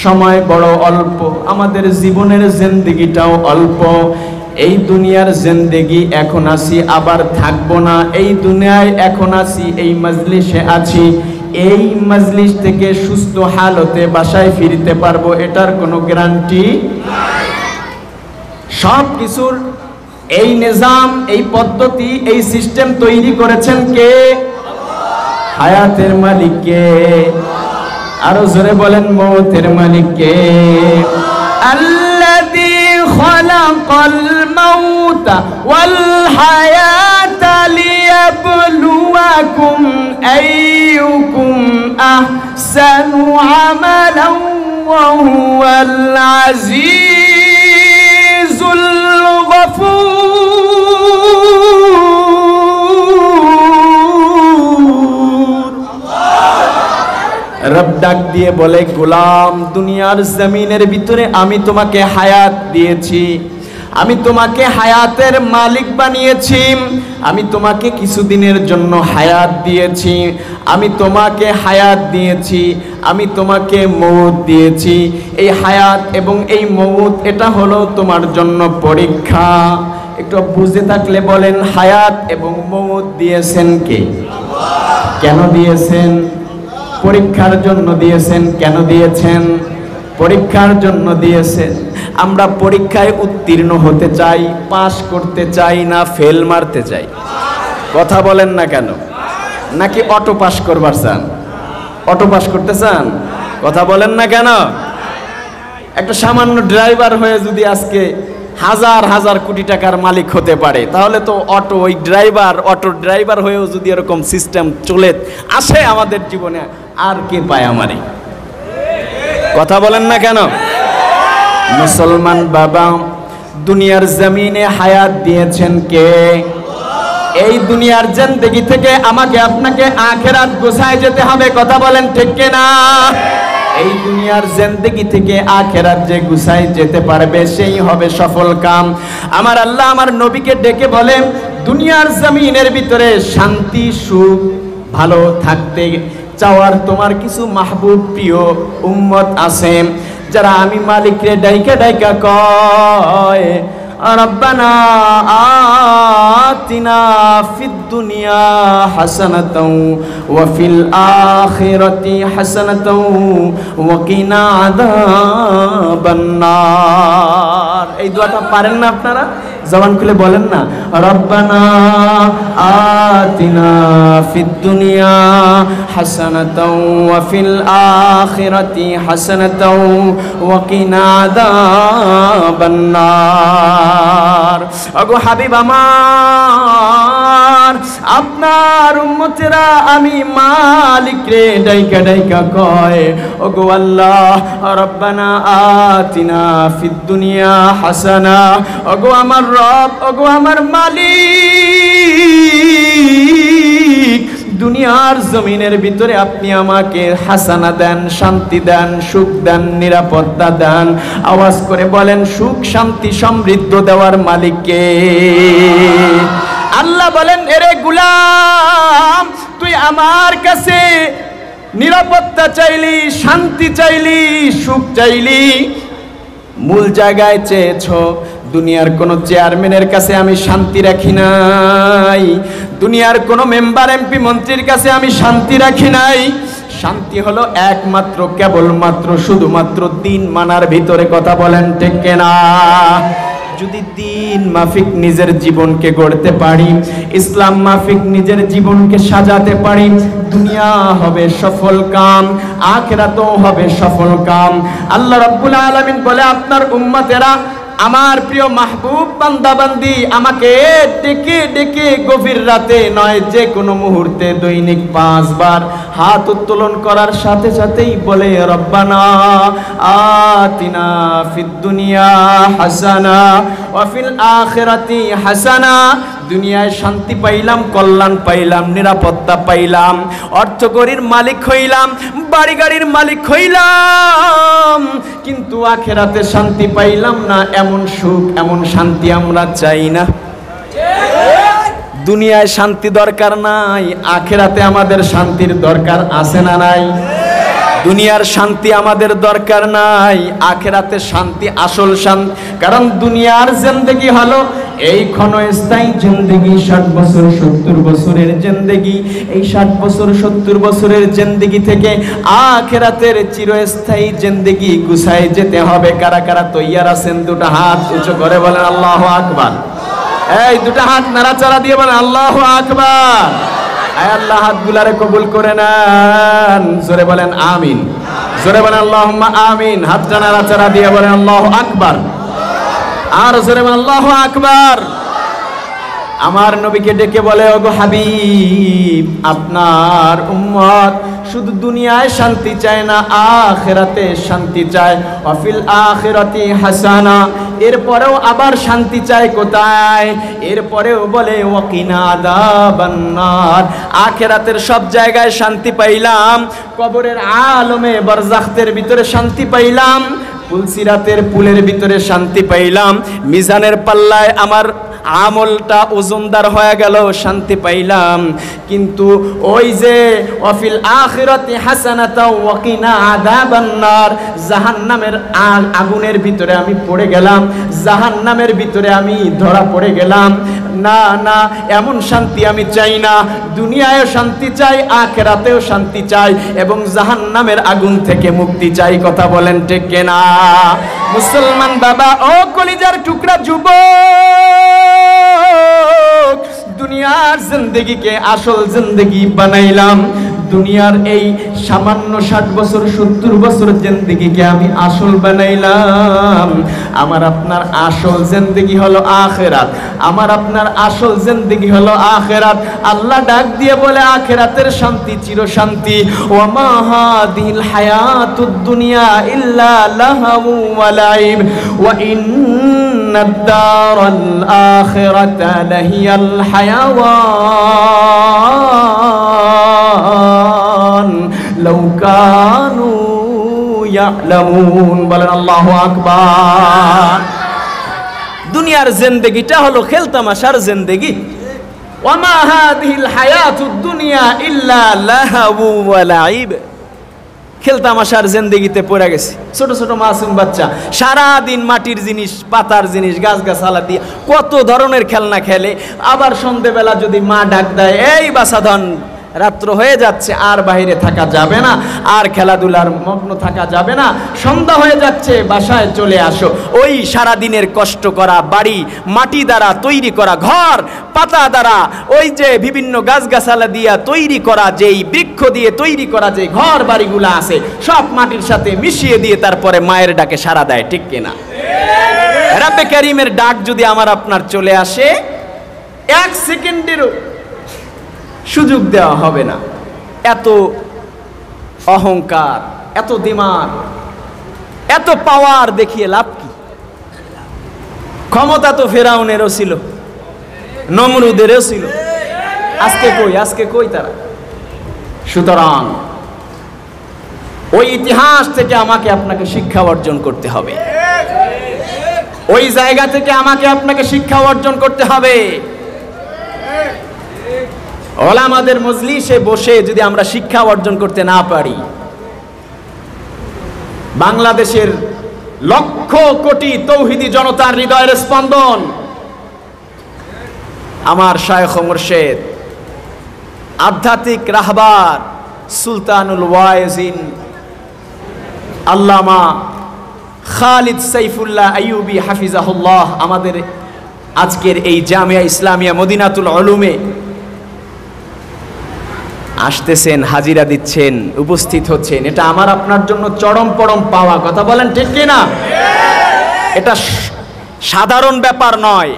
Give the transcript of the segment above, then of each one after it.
সময় বড় অল্প, আমাদের জীবনের জিন্দেগিটাও অল্প। এই দুনিয়ার জিন্দেগি এখন আছি, আবার থাকবো না। এই দুনিয়ায় এখন আছি, এই মজলিসে আছি, এই মজলিস থেকে সুস্থ হালতে বাসায় ফিরতে পারবো, এটার কোনো গ্যারান্টি নাই। সব কিছুর এই নিজাম, এই পদ্ধতি, এই সিস্টেম তৈরি করেছেন কে? হায়াতের মালিক কে? আরো জোরে বলেন, মৌতের মালিক কে? আল্লাযী খালাকাল মাউতা ওয়াল হায়াতা লিয়াবলুয়াকুম আইয়ুকুম আহসানু আমালান ওয়া হুয়াল আজিজুল গফুর। রব ডাক দিয়ে বলে, গোলাম, দুনিয়ার জমিনের ভিতরে আমি তোমাকে হায়াত দিয়েছি, আমি তোমাকে হায়াতের মালিক বানিয়েছি, আমি তোমাকে কিছুদিনের জন্য হায়াত দিয়েছি, আমি তোমাকে হায়াত দিয়েছি, আমি তোমাকে মৌত দিয়েছি। এই হায়াত এবং এই মৌত, এটা হলো তোমার জন্য পরীক্ষা। একটু বুঝে থাকলে বলেন, হায়াত এবং মৌত দিয়েছেন কে? কেন দিয়েছেন? পরীক্ষার জন্য দিয়েছেন। কেন দিয়েছেন? পরীক্ষার জন্য দিয়েছেন। আমরা পরীক্ষায় উত্তীর্ণ হতে চাই, পাস করতে চাই না ফেল মারতে চাই? কথা বলেন না কেন? নাকি অটো পাস করবার চান? অটো পাস করতে চান? কথা বলেন না কেন? একটা সামান্য ড্রাইভার হয়ে যদি আজকে হাজার হাজার কোটি টাকার মালিক হতে পারে, তাহলে তো অটো ড্রাইভার হয়েও যদি এরকম সিস্টেম চলে আসে আমাদের জীবনে, আর কে পায় আমারে? কথা বলেন না কেন? মুসলমান বাবা, দুনিয়ার জমিনে হায়াত দিয়েছেন কে? এই দুনিয়ার জিন্দেগি থেকে আমাকে আপনাকে আখিরাত গোছায় যেতে হবে। কথা বলেন ঠিক কিনা? এই দুনিয়ার জিন্দেগি থেকে আখিরাত যে গুছায় যেতে পারবে, সেই হবে সফল কাম। আমার আল্লাহ আমার নবীকে ডেকে বলে, দুনিয়ার জমিনের ভিতরে শান্তি, সুখ, ভালো থাকতে চাওয়ার তোমার কিছু মাহবুব প্রিয় উম্মত আছে, যারা আমি মালিকরে ডাইকা ডাইকা কয়, রব্বানা আতিনা ফিদ দুনিয়া হাসানাতাও ওয়া ফিল আখিরাতি হাসানাতাও ওয়া কিনা আযাবান নার। এই দোয়াটা পারেন না আপনারা? জবান খুলে বলেন না, রব্বানা আতিনা ফিদ দুনিয়া হাসানাতাও ওয়া ফিল আখিরাতি হাসানাতাও ওয়া কিনা আযাবান নার। ওগো হাবিব আমার, আপনার উম্মতেরা আমি মালিক রে ডাইকা ডাইকা কয়, ওগো আল্লাহ, রব্বানা আতিনা ফিদ দুনিয়া হাসানা। ওগো আমার রব, ওগো আমার মালিক, দুনিয়ার জমিনের ভিতরে আপনি আমাকে হাসানা দেন, শান্তি দেন, সুখ দেন, নিরাপত্তা দেন। আওয়াজ করে বলেন, সুখ, শান্তি, সমৃদ্ধ দেওয়ার মালিক কে? আল্লাহ বলেন, এরে গোলাম, তুই আমার কাছে নিরাপত্তা চাইলি, শান্তি চাইলি, সুখ চাইলি, মূল জায়গায় চেয়েছো। দুনিয়ার কোনো চেয়ারম্যানের কাছে আমি শান্তি রাখি নাই, দুনিয়ার কোনো মেম্বার, এমপি, মন্ত্রীর কাছে আমি শান্তি রাখি নাই। শান্তি হলো একমাত্র, কেবলমাত্র, শুধুমাত্র দিন মানার ভিতরে। কথা বলেন ঠিক কিনা? যদি দিন মাফিক নিজের জীবনকে গড়তে পারি, ইসলাম মাফিক নিজের জীবনকে সাজাতে পারি, দুনিয়া হবে সফল কাম, আখিরাতও হবে সফল কাম। আল্লাহ রাব্বুল আলামিন বলে, আপনার উম্মতেরা, আমার প্রিয় মাহবুব বান্দাবান্দি আমাকে ডেকে ডেকে গভীর রাতে নয়, যে কোনো মুহূর্তে দৈনিক 5 বার হাত উত্তোলন করার সাথে সাথেই বলে, রব্বানা আতিনা ফিদ দুনিয়া হাসানা ওয়া ফিল আখিরাতি হাসানা। দুনিয়ায় শান্তি পাইলাম, কল্যাণ পাইলাম, নিরাপত্তা পাইলাম, অর্থকরীর মালিক হইলাম, বাড়ি গাড়ির মালিক হইলাম, কিন্তু আখিরাতে শান্তি পাইলাম না। এমন সুখ, এমন শান্তি আমরা চাই না। দুনিয়ায় শান্তি দরকার নাই, আখিরাতে আমাদের শান্তির দরকার আছে না নাই? দুনিয়ার শান্তি আমাদের দরকার নাই, আখেরাতে শান্তি আসল শান্তি। কারণ দুনিয়ার জিন্দেগি হলো এই ক্ষণস্থায়ী জিন্দেগি, 60 বছর 70 বছরের জিন্দেগি। এই 60 বছর 70 বছরের জিন্দেগি থেকে আখেরাতের চিরস্থায়ী জিন্দেগি গুছায় যেতে হবে। কারা কারা তৈয়ার আছেন? দুটো হাত উঁচু করে বলেন আল্লাহু আকবার। এই দুটো হাত নাড়াচাড়া দিয়ে বলেন আল্লাহু আকবার। আয় আল্লাহ হাতগুলারে কবুল করে নেন। জোরে বলেন আমিন, জোরে বলেন আল্লাহুম্মা আমিন। হাতটা নাড়াচাড়া দিয়ে বলেন আল্লাহু আকবার, আর জোরে বলেন আল্লাহু আকবার। আমার নবীকে ডেকে বলে, ওগো হাবিব, আপনার উম্মত শুধু দুনিয়ায় শান্তি চায় না, আখিরাতে শান্তি চায়। ওয়াফিল আখিরাতি হাসানা, এরপরেও আবার শান্তি চায় কোথায়? এরপরেও বলে ওয়াকিনা আযাবান নার। আখিরাতের সব জায়গায় শান্তি পাইলাম, কবরের আলমে বারজাখের ভিতরে শান্তি পাইলাম, পুলসিরাতের পুলের ভিতরে শান্তি পাইলাম, মিজানের পাল্লায় আমার আমলটা ওজনদার হয়ে গেল, শান্তি পাইলাম। কিন্তু ওই যে ওয়াফিল আখিরাতি হাসানাতাও ওয়াকিনা আযাবান নার, জাহান্নামের আগুনের ভিতরে আমি পড়ে গেলাম, জাহান্নামের ভিতরে আমি ধরা পড়ে গেলাম। না না, এমন শান্তি আমি চাই না। দুনিয়ায়ও শান্তি চাই, আখিরাতেও শান্তি চাই, এবং জাহান্নামের আগুন থেকে মুক্তি চাই। কথা বলেন ঠিক কিনা? মুসলমান বাবা ও কলিজার টুকরা যুবক, দুনিয়ার জিন্দেগিকে আসল জিন্দেগি বানাইলাম। দুনিয়ার এই সামান্য 60 বছর 70 বছর জিন্দেগিকে আমি আসল বানাইলাম। আমার আপনার আসল জিন্দেগি হলো আখিরাত, আমার আপনার আসল জিন্দেগি হলো আখিরাত। আল্লাহ ডাক দিয়ে বলে আখিরাতের শান্তি চির শান্তি। ওয়া মা হাদিহিল হায়াতুদ দুনিয়া ইল্লা লাহু ওয়া লাইব ওয়া ইন্নাদ দারাল আখিরাতা লাহিয়াল হায়াওয়ান লাউ কানু ইয়ালামুন। বলেন আল্লাহু আকবার। দুনিয়ার জিন্দেগিটা হলো খেলতামাশার জিন্দেগি। ওয়া মা হাদিহিল হায়াতুদ দুনিয়া ইল্লা লাহু ওয়া লাইব। খেলতামাশার জিন্দেগিতে পড়ে গেছে। ছোট ছোট মাসুম বাচ্চা সারা দিন মাটির জিনিস, পাতার জিনিস, গাছগাছালা দিয়ে কত ধরনের খেলনা খেলে। আবার সন্ধ্যেবেলা যদি মা ডাক দেয়, এই বাসাধন রাত্র হয়ে যাচ্ছে, আর বাইরে থাকা যাবে না, আর খেলাধুলার মগ্ন থাকা যাবে না, সন্ধ্যা হয়ে যাচ্ছে, বাসায় চলে আসো। ওই সারা দিনের কষ্ট করা বাড়ি, মাটি দ্বারা তৈরি করা ঘর, পাতা দ্বারা ওই যে বিভিন্ন গাছগাছালা দিয়া তৈরি করা, যেই বৃক্ষ দিয়ে তৈরি করা যে ঘর বাড়িগুলো আছে, সব মাটির সাথে মিশিয়ে দিয়ে তারপরে মায়ের ডাকে সাড়া দেয়। ঠিক কিনা? রব্বে কারীমের ডাক যদি আমার আপনার চলে আসে, 1 সেকেন্ডেরও সুযোগ দেওয়া হবে না। এত অহংকার, এত দিমাগ, এত পাওয়ার দেখিয়ে লাভ কি? ক্ষমতা তো ফেরাউনেরও ছিল, নমরুদেরও ছিল, আজকে কই তারা? সুতরাং ওই ইতিহাস থেকে আমাকে আপনাকে শিক্ষা অর্জন করতে হবে, ওই জায়গা থেকে আমাকে আপনাকে শিক্ষা অর্জন করতে হবে। ওলামাদের মজলিসে বসে যদি আমরা শিক্ষা অর্জন করতে না পারি, বাংলাদেশের লক্ষ কোটি তৌহিদি জনতার হৃদয়ের স্পন্দন আমার শায়খ মুর্শিদ আধ্যাত্মিক রাহবার সুলতানুল ওয়াইজিন আল্লামা খালিদ সাইফুল্লাহ আইয়ুবী হাফিজাহুল্লাহ আমাদের আজকের এই জামিয়া ইসলামিয়া মদিনাতুল উলুমে আসতেছেন, হাজিরা দিচ্ছেন, উপস্থিত হচ্ছেন। এটা আমার আপনার জন্য চরম পরম পাওয়া। কথা বলেন ঠিক কিনা? এটা সাধারণ ব্যাপার নয়,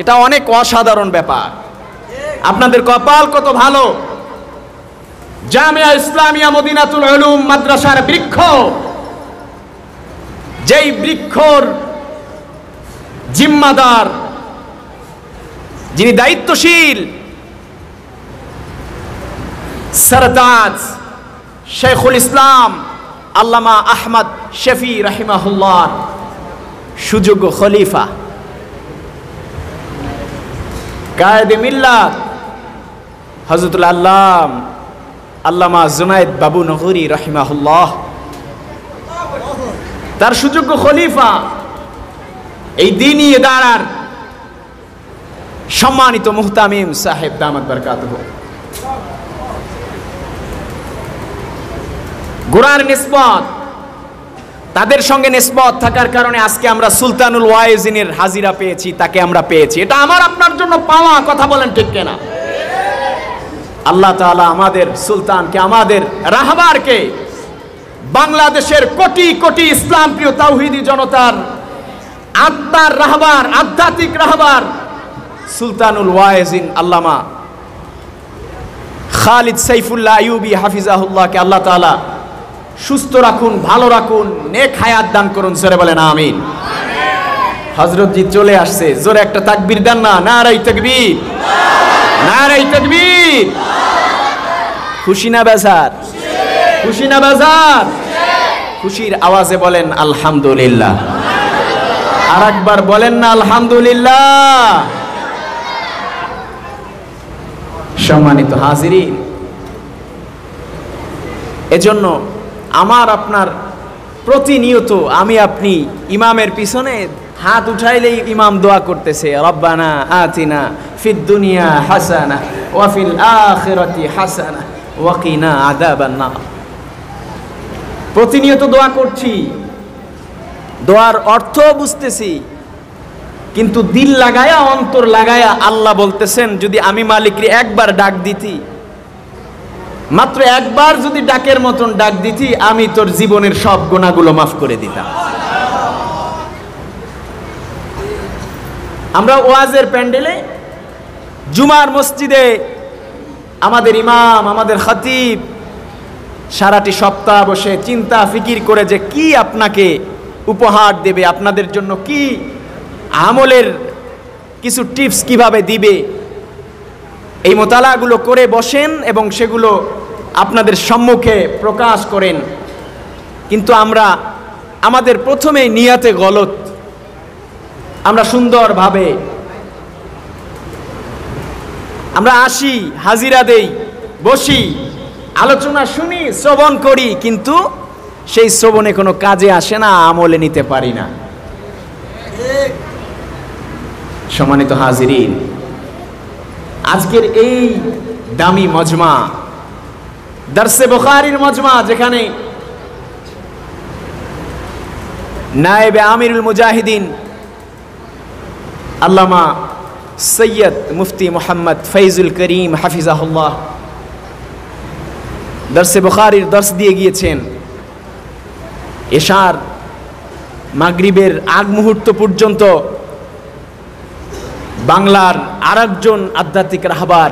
এটা অনেক অসাধারণ ব্যাপার। আপনাদের কপাল কত ভালো, জামিয়া ইসলামিয়া মদিনাতুল উলুম মাদ্রাসার বৃক্ষ, যেই বৃক্ষর জিম্মাদার, যিনি দায়িত্বশীল, সরতাজ শেখুল ইসলাম আল্লামা আহমদ শফি রাহিমাহুল্লাহ সুযোগ্য খলিফা, কায়েদে মিল্লাত হযরতুল আল্লাম আল্লামা জুনায়েদ বাবু নগরী রাহিমাহুল্লাহ, তার সুযোগ্য খলিফা, এই দ্বীনি ইদারার সম্মানিত মুহতামিম সাহেব দামাত বারকাতুহু, গোড়ার নিসবত, তাদের সঙ্গে নিসবত থাকার কারণে আজকে আমরা সুলতানুল ওয়াইজিনের হাজিরা পেয়েছি, তাকে আমরা পেয়েছি। এটা আমার আপনার জন্য পাওয়া, কথা বলেন ঠিক কিনা? আল্লাহ তাআলা আমাদের সুলতানকে, আমাদের রাহবারকে, বাংলাদেশের কোটি কোটি ইসলাম প্রিয় তাওহীদি জনতার আত্মার রাহবার, আধ্যাত্মিক রাহবার সুলতানুল ওয়াইজিন আল্লামা খালিদ সাইফুল্লাহ আইয়ুবী হাফিজাহুল্লাহকে আল্লাহ তাআলা সুস্থ রাখুন, ভালো রাখুন, নেক হায়াত দান করুন। জোরে বলেন আমিন। হযরত জি চলে আসছে, জোরে একটা তাকবীর দেন না। নারায়ে তাকবীর, নারায়ে তাকবীর। খুশি না বেজার? খুশি না বেজার? খুশির আওয়াজে বলেন আলহামদুলিল্লাহ। আরেকবার বলেন না আলহামদুলিল্লাহ। সম্মানিত হাজিরিন, এজন্য আমার আপনার প্রতিনিয়ত আমি আপনি ইমামের পিছনে হাত উঠাইলেই ইমাম দোয়া করতেছে, রব্বানা আতিনা ফিদ দুনিয়া হাসানা ওয়া ফিল আখিরাতি হাসানা ওয়া কিনা আযাবান নার। প্রতিনিয়ত দোয়া করছি, দোয়ার অর্থ বুঝতেছি, কিন্তু দিল লাগায়া, অন্তর লাগায়া আল্লাহ বলতেছেন, যদি আমি মালিকরে একবার ডাক দিতি, মাত্র একবার যদি ডাকের মতন ডাক দিতি, আমি তোর জীবনের সব গুনাহগুলো মাফ করে দিতাম। আমরা ওয়াজের প্যান্ডেলে, জুমার মসজিদে আমাদের ইমাম, আমাদের খতিব সারাটি সপ্তাহ বসে চিন্তা ফিকির করে যে কি আপনাকে উপহার দেবে, আপনাদের জন্য কি আমলের কিছু টিপস কিভাবে দিবে, এই মোতালাগুলো করে বসেন এবং সেগুলো আপনাদের সম্মুখে প্রকাশ করেন। কিন্তু আমরা আমাদের প্রথমেই নিয়াতে গলত, আমরা সুন্দরভাবে আমরা আসি, হাজিরা দেই, বসি, আলোচনা শুনি, শ্রবণ করি, কিন্তু সেই শ্রবণে কোনো কাজে আসে না, আমলে নিতে পারি না। সম্মানিত হাজিরিন, আজকের এই দামি মজমা, দরসে বুখারীর মজমা, যেখানে নায়েবে আমিরুল মুজাহিদিন আল্লামা সৈয়দ মুফতি মোহাম্মদ ফৈজুল করিম হাফিজাহুল্লাহ দরসে বুখারীর দর্শ দিয়ে গিয়েছেন, এশার মাগরিবের আগ মুহূর্ত পর্যন্ত বাংলার আরেকজন আধ্যাত্মিক রাহবার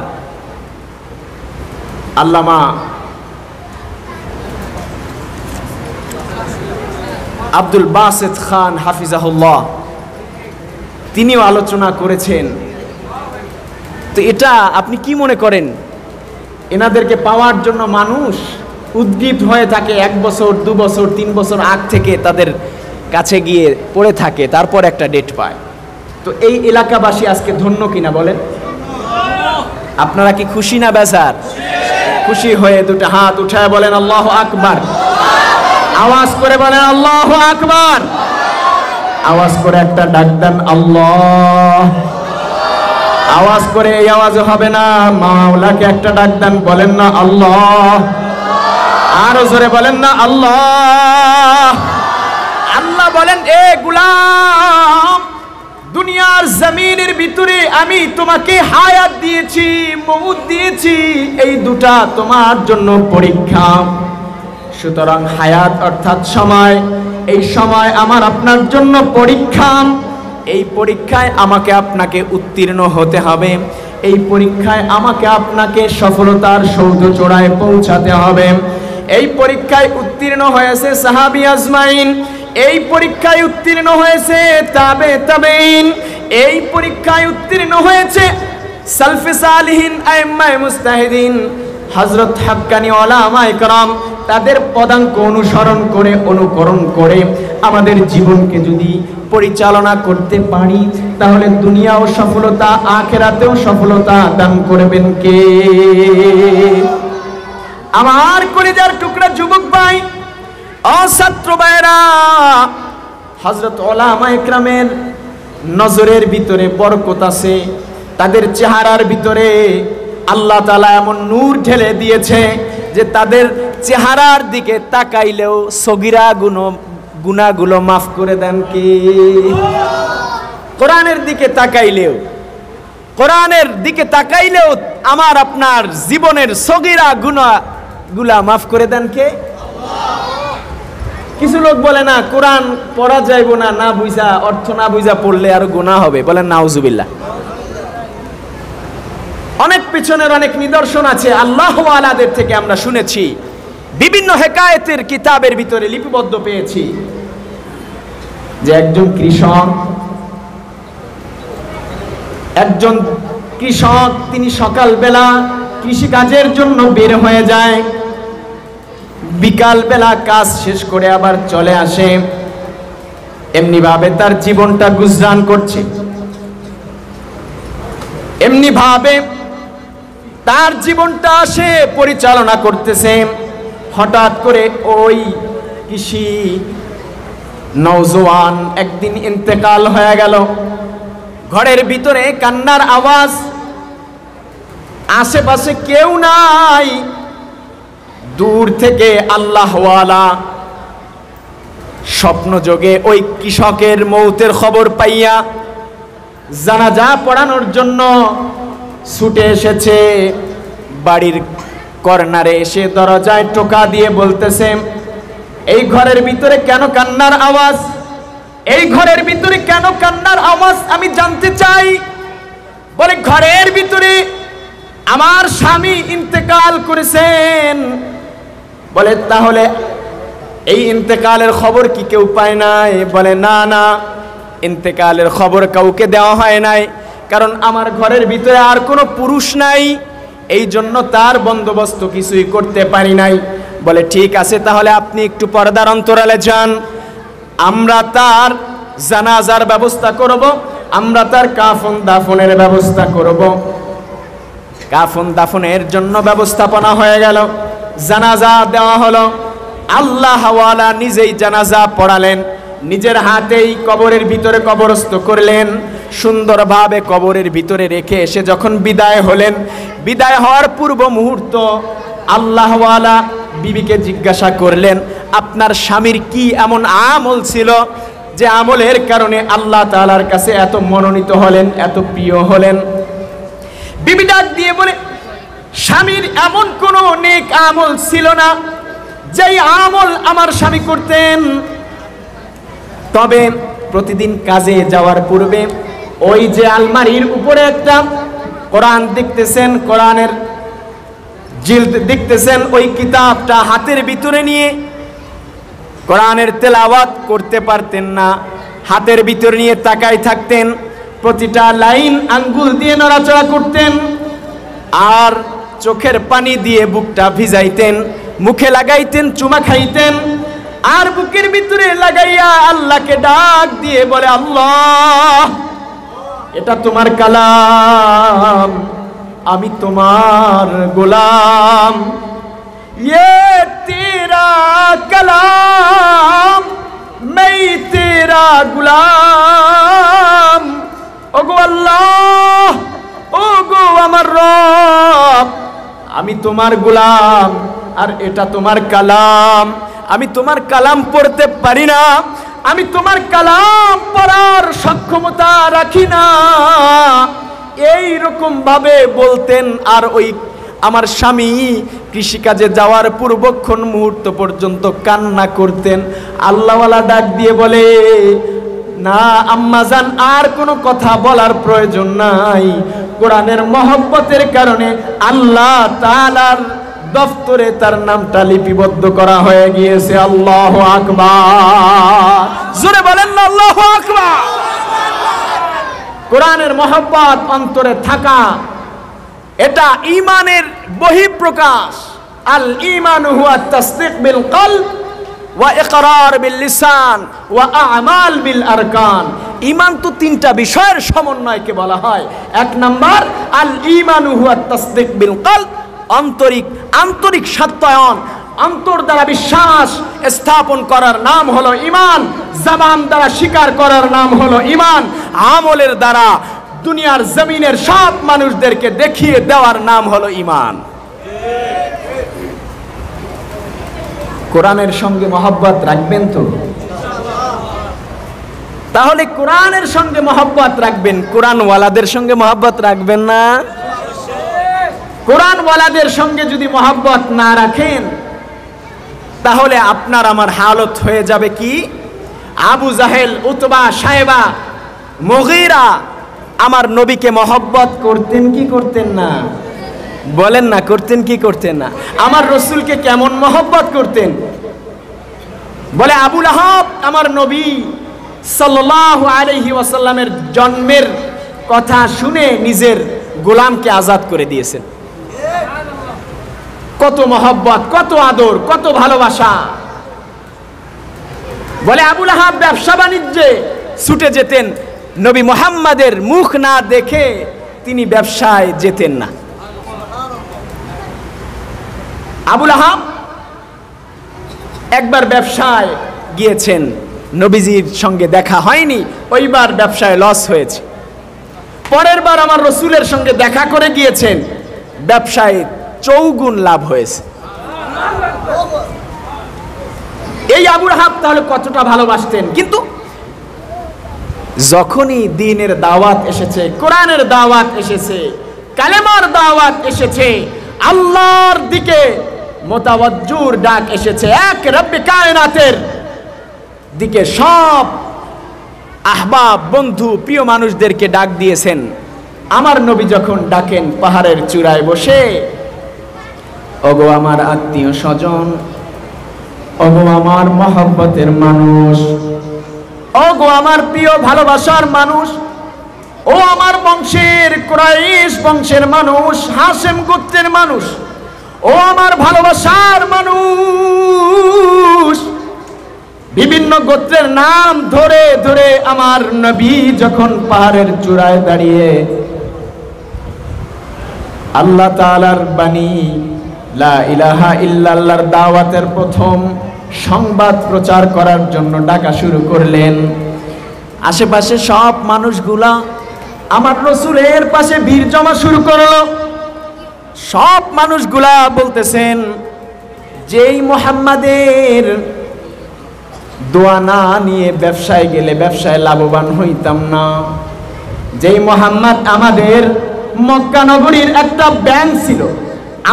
আল্লামা আব্দুল বাসেত খান হাফিজাহুল্লাহ, তিনিও আলোচনা করেছেন। তো এটা আপনি কি মনে করেন, এনাদেরকে পাওয়ার জন্য মানুষ উদ্গ্রীব হয়ে থাকে, 1 বছর 2 বছর 3 বছর আগ থেকে তাদের কাছে গিয়ে পড়ে থাকে, তারপর একটা ডেট পায়। তো এই এলাকাবাসী আজকে ধন্য কিনা বলেন? আপনারা কি খুশি না বেজার? খুশি হয়ে দুটো হাত উঠায় বলেন আল্লাহু আকবার। আওয়াজ করে বলেন আল্লাহু আকবার। আওয়াজ করে একটা ডাক দেন আল্লাহ। আওয়াজ করে এই আওয়াজে হবে না, মাওলাকে একটা ডাক দেন, বলেন না আল্লাহ। আরো জোরে বলেন না আল্লাহ। আল্লাহ বলেন, এ গোলাম, দুনিয়ার জমিনের ভিতরে আমি তোমাকে হায়াত দিয়েছি, মউত দিয়েছি, এই দুটা তোমার জন্য পরীক্ষা। সুতরাং হায়াত অর্থাৎ সময়, এই সময় আমার আপনার জন্য পরীক্ষা। এই পরীক্ষায় আমাকে আপনাকে উত্তীর্ণ হতে হবে, এই পরীক্ষায় আমাকে আপনাকে সফলতার সৌধ চূড়ায় পৌঁছাতে হবে। এই পরীক্ষায় উত্তীর্ণ হয়েছে সাহাবী আজমাইন, এই পরীক্ষায় উত্তীর্ণ হয়েছে তাবেঈন, এই পরীক্ষায় উত্তীর্ণ হয়েছে সালফে সালিহিন, আইম্মায়ে মুজতাহিদিন, হযরত হাক্কানি উলামায়ে কেরাম। তাদের পদাঙ্ক অনুসরণ করে, অনুকরণ করে আমাদের জীবনকে যদি পরিচালনা করতে পারি, তাহলে দুনিয়াও সফলতা, আখিরাতেও সফলতা দান করবেন কে? আমার কলিজার টুকরা যুবক ভাই ও ছাত্র ভাইরা, হযরত উলামা ইকরামের নজরের ভিতরে বরকত আছে, তাদের চেহারার ভিতরে আল্লাহ তাআলা এমন নূর ঢেলে দিয়েছে যে তাদের চেহারার দিকে তাকাইলেও সগীরা গুনাহগুলো মাফ করে দেন কি? কোরআনের দিকে তাকাইলেও আমার আপনার জীবনের সগীরা গুনাহগুলা মাফ করে দেন কে? কিছু লোক বলে না কোরআন পড়া যাইব না, না বুঝা অর্থ না বুঝা পড়লে আরো গুনাহ হবে, বলেন নাউজুবিল্লাহ। অনেক পিছনের অনেক নিদর্শন আছে আল্লাহ ওয়ালাদের থেকে আমরা শুনেছি, বিভিন্ন হেকায়েতের কিতাবের ভিতরে লিপিবদ্ধ পেয়েছি যে একজন কৃষক তিনি সকালবেলা কৃষিকাজের জন্য বের হয়ে যায়, বিকালবেলা কাজ শেষ করে আবার চলে আসে, এমনি ভাবে তার জীবনটা গুজরান করছে, এমনি ভাবে তার জীবনটা সে পরিচালনা করতেছে। হঠাৎ করে ওই কৃষি নওজোয়ান একদিন ইন্তেকাল হয়ে গেল। ঘরের ভিতরে কান্নার আওয়াজ, আশেপাশে কেউ নাই, দূর থেকে আল্লাহওয়ালা স্বপ্নযোগে ওই কৃষকের মৌতের খবর পাইয়া জানাজা পড়ানোর জন্য ছুটে এসেছে। বাড়ির কর্নারে এসে দরজায় টোকা দিয়ে বলতেছে, এই ঘরের ভিতরে কেন কান্নার আওয়াজ? এই ঘরের ভিতরে কেন কান্নার আওয়াজ আমি জানতে চাই। বলে ঘরের ভিতরে আমার স্বামী ইন্তেকাল করেছেন। বলে তাহলে এই ইন্তেকালের খবর কি কেউ পায় নাই? বলে না না, ইন্তেকালের খবর কাউকে দেওয়া হয় নাই, কারণ আমার ঘরের ভিতরে আর কোনো পুরুষ নাই, এই জন্য তার বন্দোবস্ত কিছুই করতে পারি নাই। বলে ঠিক আছে, তাহলে আপনি একটু পর্দার অন্তরালে যান, আমরা তার জানাজার ব্যবস্থা করব, আমরা তার কাফন দাফনের ব্যবস্থা করব। কাফন দাফনের জন্য ব্যবস্থাপনা হয়ে গেল, জানাজা দেওয়া হলো। আল্লাহ ওয়ালা নিজেই জানাজা পড়ালেন, নিজের হাতেই কবরের ভিতরে কবরস্থ করলেন, সুন্দরভাবে কবরের ভিতরে রেখে এসে যখন বিদায় হলেন, বিদায় হওয়ার পূর্ব মুহূর্ত আল্লাহ ওয়ালা বিবিকে জিজ্ঞাসা করলেন, আপনার স্বামীর কি এমন আমল ছিল যে আমলের কারণে আল্লাহ তাআলার কাছে এত মনোনীত হলেন, এত প্রিয় হলেন? বিবি ডাক দিয়ে বলে, স্বামীর এমন কোনো নেক আমল ছিল না যেই আমল আমার স্বামী করতেন, তবে প্রতিদিন কাজে যাওয়ার পূর্বে ওই যে আলমারির উপরে একটা কোরআন দেখতেছেন, কোরআনের জিলদ দেখতেছেন, ওই কিতাবটা হাতের ভিতরে নিয়ে কোরআনের তেলাওয়াত করতে পারতেন না, হাতের ভিতরে নিয়ে তাকাই থাকতেন, প্রতিটা লাইন আঙ্গুল দিয়ে নড়াচড়া করতেন, আর চোখের পানি দিয়ে বুকটা ভিজাইতেন, মুখে লাগাইতেন, চুমা খাইতেন, আর বুকের ভিতরে লাগাইয়া আল্লাহকে ডাক দিয়ে বলে, আল্লাহ এটা তোমার কালাম, আমি তোমার গোলাম, ये तेरा कलाम मैं तेरा गुलाम। ওগো আল্লাহ, ওগো আমার রব, আমি তোমার গোলাম আর এটা তোমার কালাম। আমি তোমার কালাম পড়তে পারি না, আমি তোমার কালাম পড়ার সক্ষমতা রাখি না। এই রকম ভাবে বলতেন। আর ওই আমার স্বামী কৃষিকাজে যাওয়ার পূর্বক্ষণ মুহূর্ত পর্যন্ত কান্না করতেন। আল্লাহওয়ালা ডাক দিয়ে বলে, না আম্মাজান, আর কোনো কথা বলার প্রয়োজন নাই, কোরআনের মহব্বতের কারণে আল্লাহ তাআলার দফতরে তার নামটা লিপিবদ্ধ করা হয়ে গিয়েছে। আল্লাহু আকবার, জোরে বলেন না আল্লাহু আকবার। কোরআনের মহব্বত অন্তরে থাকা, এটা ঈমানের বহিঃপ্রকাশ। আল ঈমানু হুয়া তাসদীক বিল কলব ওয়া ইকরার বিল লিসান ওয়া আমাল বিল আরকান। ঈমান তো তিনটা বিষয়ের সমন্বয়কে বলা হয়। এক নাম্বার আল ঈমানু হুয়া তাসদীক বিল কলব, আন্তরিক আন্তরিক সত্যায়ন, অন্তর দ্বারা বিশ্বাস স্থাপন করার নাম হলো ঈমান, জবান দ্বারা স্বীকার করার নাম হলো ঈমান, আমলের দ্বারা দুনিয়ার জমিনের সব মানুষদেরকে দেখিয়ে দেওয়ার নাম হলো ঈমান। কোরআনের সঙ্গে মহব্বত রাখবেন তো? তাহলে কোরআনের সঙ্গে মহব্বত রাখবেন, কোরআনওয়ালাদের সঙ্গে মহব্বত রাখবেন না? কোরআনওয়ালাদের সঙ্গে যদি মহব্বত না রাখেন তাহলে আপনার আমার হালত হয়ে যাবে কি? আবু জাহেল, উতবা, সাইবা, মুগীরা আমার নবীকে মহব্বত করতেন কি করতেন না? বলেন না, করতেন কি করতেন না? আমার রসুলকে কেমন মহব্বত করতেন? বলে আবু লাহাব আমার নবী সাল্লাল্লাহু আলাইহি ওয়াসাল্লামের জন্মের কথা শুনে নিজের গোলামকে আজাদ করে দিয়েছেন। কত মহব্বত, কত আদর, কত ভালোবাসা। বলে আবু লাহাব ব্যবসা বাণিজ্যে ছুটে যেতেন, নবী মুহাম্মাদের মুখ না দেখে তিনি ব্যবসায় যেতেন না। আবু লাহাব একবার ব্যবসায় গিয়েছেন, নবীজির সঙ্গে দেখা হয়নি, ওইবার ব্যবসায় লস হয়েছে। পরের বার আমার রসুলের সঙ্গে দেখা করে গিয়েছেন, ব্যবসায় চৌগুণ লাভ হয়েছে। এই আবু লাহাব তাহলে কতটা ভালোবাসতেন। কিন্তু যখনই দ্বীনের দাওয়াত এসেছে, কোরআনের দাওয়াত এসেছে, কালেমার দাওয়াত এসেছে, আল্লাহর দিকে মুতাওয়াজ্জুর ডাক এসেছে, এক রব্বে কায়নাতের দিকে সব আহবাব, বন্ধু, প্রিয় মানুষদেরকে ডাক দিয়েছেন। আমার নবী যখন ডাকেন পাহাড়ের চূড়ায় বসে, ওগো আমার আত্মীয় স্বজন, ওগো আমার মহব্বতের মানুষ, ওগো আমার প্রিয় ভালোবাসার মানুষ, ও আমার বংশের কুরাইশ বংশের মানুষ, হাশেম গোত্রের মানুষ, ও আমার ভালোবাসার মানুষ। বিভিন্ন গোত্রের নাম ধরে ধরে আমার নবী যখন পাহাড়ের চূড়ায় দাঁড়িয়ে আল্লাহ তাআলার বাণী লা ইলাহা ইল্লাল্লাহর দাওয়াতের প্রথম সংবাদ প্রচার করার জন্য ডাকা শুরু করলেন, আশেপাশে সব মানুষগুলা আমার রসুলের পাশে ভিড় জমা শুরু করলো। সব মানুষগুলা বলতেছেন, যেই মুহাম্মাদের দোয়া না নিয়ে ব্যবসায় গেলে ব্যবসায় লাভবান হইতাম না, যেই মুহাম্মদ আমাদের মক্কা নগরীর একটা ব্যাংক ছিল,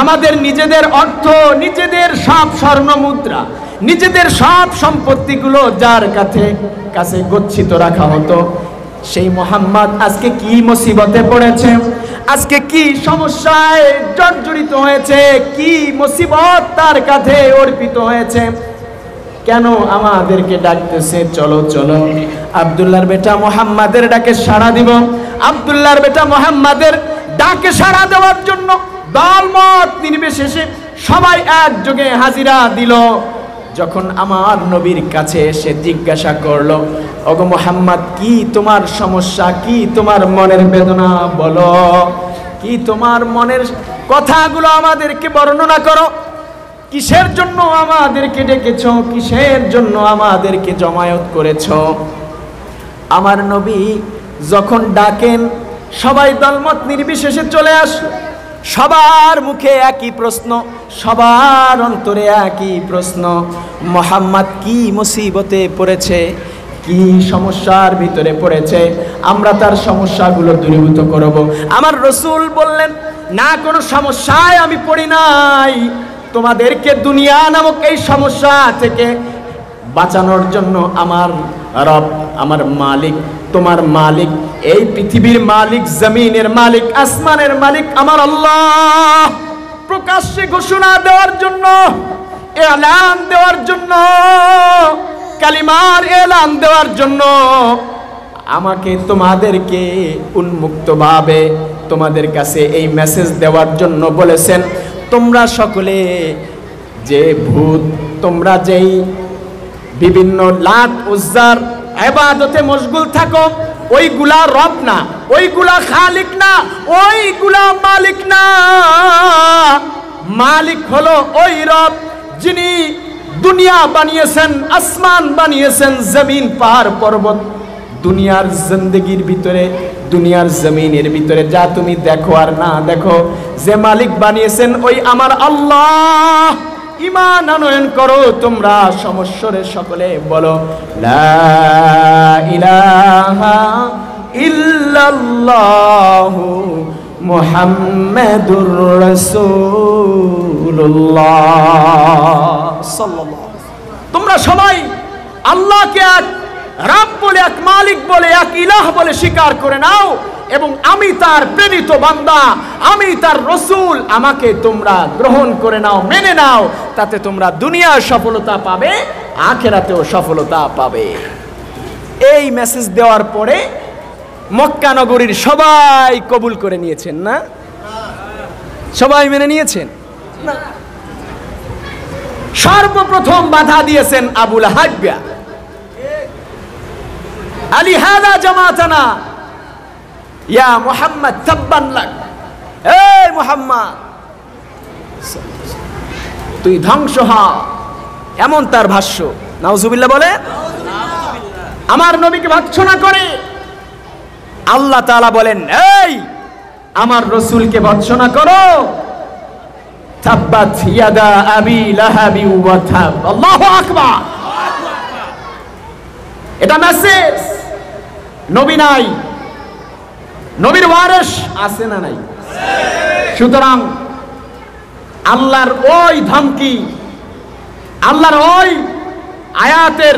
আমাদের নিজেদের অর্থ, নিজেদের সব স্বর্ণ মুদ্রা, নিজেদের সব সম্পত্তিগুলো যার কাছে গচ্ছিত রাখা হতো, সেই মুহাম্মদ আজকে কি মুসিবতে পড়েছে, আজকে কি সমস্যায় জর্জরিত হয়েছে, কি মুসিবত তার কাঁধে অর্পিত হয়েছে, কেন আমাদেরকে ডাকতেছে, চলো চলো আব্দুল্লাহর বেটা মুহাম্মাদের ডাকে সাড়া দিব। আব্দুল্লাহর বেটা মুহাম্মাদের ডাকে সাড়া দেওয়ার জন্য দলমত নির্বিশেষে সবাই একযোগে হাজিরা দিল। যখন আমার নবীর কাছে এসে জিজ্ঞাসা করলো, ওগো মুহাম্মদ, কি তোমার সমস্যা, কি তোমার মনের বেদনা, বলো, কি তোমার মনের কথাগুলো আমাদেরকে বর্ণনা করো, কিসের জন্য আমাদেরকে ডেকেছ, কিসের জন্য আমাদেরকে জমায়েত করেছ। আমার নবী যখন ডাকেন সবাই দলমত নির্বিশেষে চলে আসে, সবার মুখে একই প্রশ্ন, সবার অন্তরে একই প্রশ্ন, মুহাম্মদ কি মুসিবতে পড়েছে, কি সমস্যার ভিতরে পড়েছে, আমরা তার সমস্যাগুলো দূরীভূত করব। আমার রসুল বললেন, না, কোনো সমস্যায় আমি পড়ি নাই, তোমাদেরকে দুনিয়া নামক এই সমস্যা থেকে বাঁচানোর জন্য আমার রব, আমার মালিক, তোমার মালিক, এই পৃথিবীর মালিক, জমিনের মালিক, আসমানের মালিক আমার আল্লাহ প্রকাশ্যে ঘোষণা দেওয়ার জন্য, এলান দেওয়ার জন্য, কালিমার এলান দেওয়ার জন্য আমাকে তোমাদেরকে উন্মুক্তভাবে তোমাদের কাছে এই মেসেজ দেওয়ার জন্য বলেছেন, তোমরা সকলে যে ভূত, তোমরা যেই বিভিন্ন লাত উজ্জার ইবাদতে মশগুল থাকো, ওইগুলা রব না, ওইগুলা খালিক না, ওইগুলা মালিক না, মালিক হলো ওই রব যিনি দুনিয়া বানিয়েছেন, আসমান বানিয়েছেন, জমিন পাহাড় পর্বত, দুনিয়ার জিন্দেগির ভিতরে, দুনিয়ার জমিনের ভিতরে যা তুমি দেখো আর না দেখো, যে মালিক বানিয়েছেন ওই আমার আল্লাহ। ঈমান আনয়ন করো তোমরা সমস্বরে সকলে বলো লা ইলাহা ইল্লাল্লাহু মুহাম্মাদুর রাসূলুল্লাহ সাল্লাল্লাহু। তোমরা সবাই আল্লাহকে এক রব বলে, এক মালিক বলে, এক ইলাহ বলে স্বীকার করে নাও এবং আমি তার প্রেরিত বান্দা, আমি তার রসূল, আমাকে তোমরা গ্রহণ করে নাও, মেনে নাও। তাতে তোমরা দুনিয়ার সফলতা পাবে, আখিরাতেও সফলতা পাবে। এই মেসেজ দেওয়ার পরে মক্কা নগরীর সবাই কবুল করে নিয়েছেন না? সবাই মেনে নিয়েছেন না? সর্বপ্রথম বাধা দিয়েছেন আবু লাহাব। আলী হাদা জামাতানা ইয়া মুহাম্মদ তাব্বান লাক, এই মুহাম্মদ তুই ধ্বংস হ, এমন তার ভাষ্য। নাউজুবিল্লাহ বলে, আমার নবীকে ভৎসনা করে। আল্লাহ তাআলা বলেন, এই আমার রাসূলকে ভৎসনা করো। তাব্বাত ইয়াদা আবি লাহাবি ওয়া তাব। আল্লাহু আকবার। এটা মেসেজ। নবী নাই, নবীর ওয়ারিস আছে না নাই? সুতরাং আল্লাহর ওই ধমকি, আল্লাহর ওই আয়াতের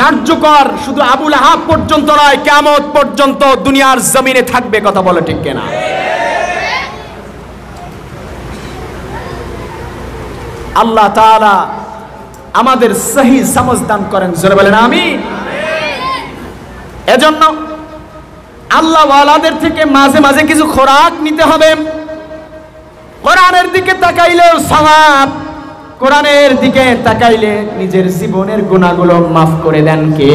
কার্যকর শুধু আবু লাহাব পর্যন্ত নয়, কিয়ামত পর্যন্ত দুনিয়ার জমিনে থাকবে। কথা বলে ঠিক কিনা? আল্লাহ তাআলা আমাদের সহি সমঝ দান করেন, জোরে বলেন আমিন। এজন্য আল্লাহ ওয়ালাদের থেকে মাঝে মাঝে কিছু খোরাক নিতে হবে। কোরআনের দিকে তাকাইলেও সওয়াব, কোরআনের দিকে তাকাইলে নিজের জীবনের গুনাহগুলো মাফ করে দেন কে?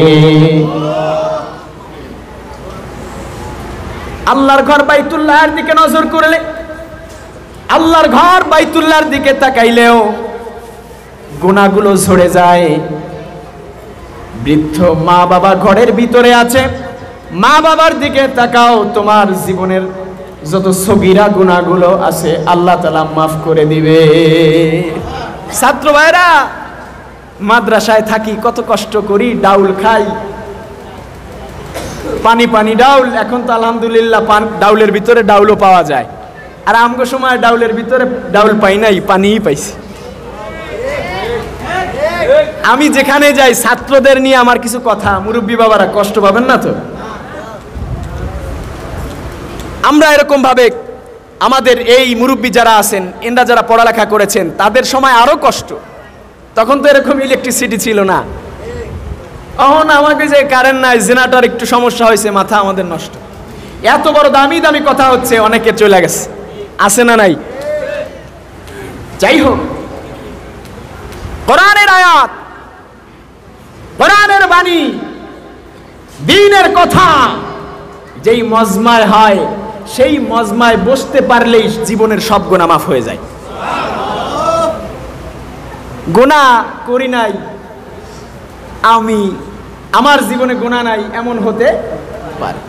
আল্লাহর ঘর বাইতুল্লাহর দিকে নজর করলে, আল্লাহর ঘর বাইতুল্লাহর দিকে তাকাইলেও গুনাহগুলো ঝরে যায়। বৃদ্ধ মা বাবা ঘরের ভিতরে আছে, মা বাবার দিকে তাকাও, তোমার জীবনের যত সগীরা গুনাহগুলো আছে আল্লাহ তাআলা মাফ করে দিবে। ছাত্র ভাইরা, মাদ্রাসায় থাকি, কত কষ্ট করি, ডাউল খাই, পানি পানি ডাউল। এখন তো আলহামদুলিল্লাহ ডাউলের ভিতরে ডাউলও পাওয়া যায়। আর আমগো সময় ডাউলের ভিতরে ডাউল পাই নাই, পানিই পাইছি। আমি যেখানে যাই ছাত্রদের নিয়ে আমার কিছু কথা, মুরব্বী বাবারা কষ্ট পাবেন না তো? আমরা এরকম ভাবে আমাদের এই মুরব্বী যারা আছেন, এনরা যারা পড়ালেখা করেছেন, তাদের সময় আরো কষ্ট। তখন তো এরকম ইলেকট্রিসিটি ছিল না। এখন আমাকে যে কারেন্ট নাই, জেনারেটর একটু সমস্যা হয়েছে, মাথা আমাদের নষ্ট। এত বড় দামি দামি কথা হচ্ছে, অনেকে চলে গেছে, আছে না নাই? যাই হোক, কোরআনের আয়াত, কোরআনের বাণী, দ্বীনের কথা যেই মজমায় হয়, সেই মজমায় বসতে পারলেই জীবনের সব গুনাহ মাফ হয়ে যায়। গুনাহ করি নাই আমি, আমার জীবনে গুনাহ নাই, এমন হতে পারে।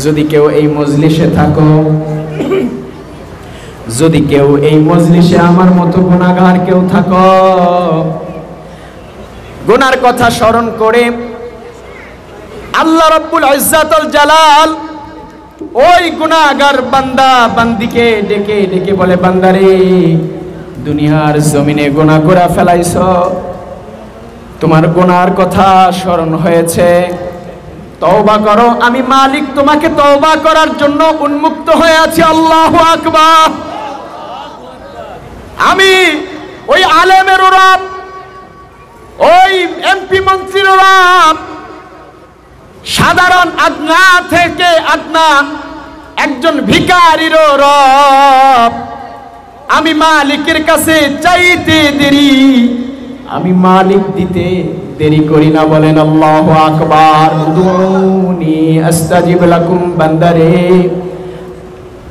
যদি কেউ এই মজলিসে থাকো, যদি কেউ এই মজলিসে আমার মতো গুনাহগার কেউ থাকো, গুনার কথা স্মরণ করে আল্লাহ রাব্বুল ইজ্জাতুল জালাল ওই গুনাহগার বান্দা বান্দিকে ডেকে ডেকে বলে, বান্দারে দুনিয়ার জমিনে গুনাহ করে ফেলাইছো, তোমার গুনার কথা স্মরণ হয়েছে, তওবা করো, আমি মালিক তোমাকে তওবা করার জন্য উন্মুক্ত হয়ে আছি। আল্লাহু আকবার। আমি ওই আলেমের রব, ওই এমপি মন্ত্রীর রব, সাধারণ আদনা থেকে আদনা একজন ভিখারির রব, আমি মালিকের কাছে চাইতে দেরি, আমি মালিক দিতে দেরি করি না। বলেন আল্লাহু আকবার। উদউনি আস্তাজিব লাকুম। বান্দারে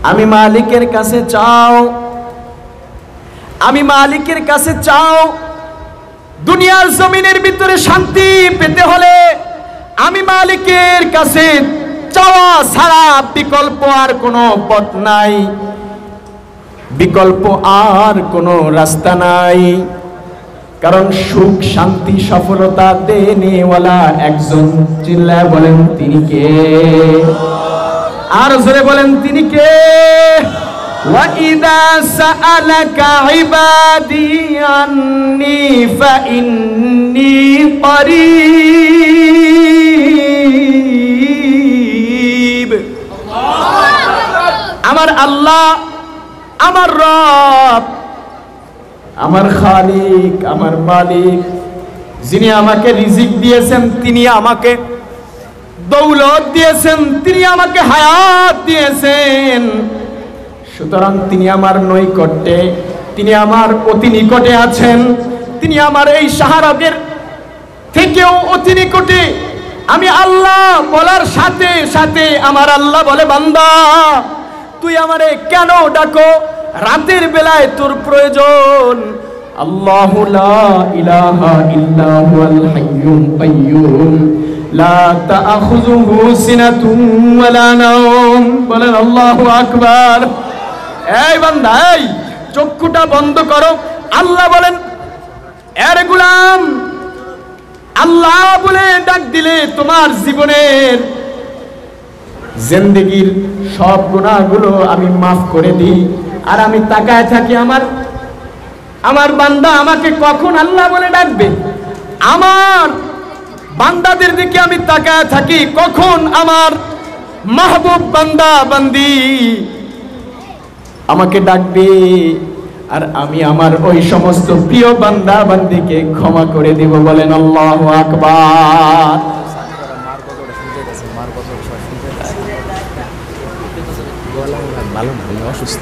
আমি মালিকের কাছে চাও, আমি মালিকের কাছে চাও। দুনিয়ার জমিনের ভিতরে শান্তি পেতে হলে আমি মালিকের কাছে চাওয়া ছাড়া বিকল্প আর কোনো পথ নাই, বিকল্প আর কোনো রাস্তা নাই। কারণ সুখ শান্তি সফলতা দেনেওয়ালা একজন, চিল্লায় বলেন তিনি কে? আর জোরে বলেন তিনি কে? وَإِذَا سَأَلَكَ عِبَادِي عَنِّي فَإِنِّي قَرِيبٌ। আমার আল্লাহ, আমার রব, আমার খালিক, আমার মালিক, যিনি আমাকে রিজিক দিয়েছেন, তিনি আমাকে দৌলত দিয়েছেন, তিনি আমাকে হায়াত দিয়েছেন। সুতরাং তিনি আমার নৈকট্যে, তিনি আমার অতি নিকটে আছেন। তিনি আমার এই শাহরাগের থেকেও অতি নিকটে। আমি আল্লাহ বলার সাথে সাথে আমার আল্লাহ বলে, বান্দা তুই আমারে কেন ডাকো? রাতের বেলায় তোর প্রয়োজন। আল্লাহু লা ইলাহা ইল্লা হুয়াল হাইয়ুল কাইয়্যুম লা তাআখুযুহু সিনাতুন ওয়ালা নাওম। বলেন আল্লাহু আকবার। এই বান্দা, এই চক্ষুটা বন্ধ করো। আল্লাহ বলেন, এর গোলাম, আল্লাহ বলে ডাক দিলে তোমার জীবনের জিন্দেগীর সব গুনাহগুলো আমি মাফ করে দিই। আর আমি তাকায় থাকি আমার বান্দা আমাকে কখন আল্লাহ বলে ডাকবে। আমার বান্দাদের দিকে আমি তাকায় থাকি কখন আমার মাহবুব বান্দা বান্দি আমাকে ডাকবে। আর আমি আমার ওই সমস্ত প্রিয় বান্দা বান্দিকে ক্ষমা করে দিব। বলেন আল্লাহু আকবার। ভালো, অসুস্থ।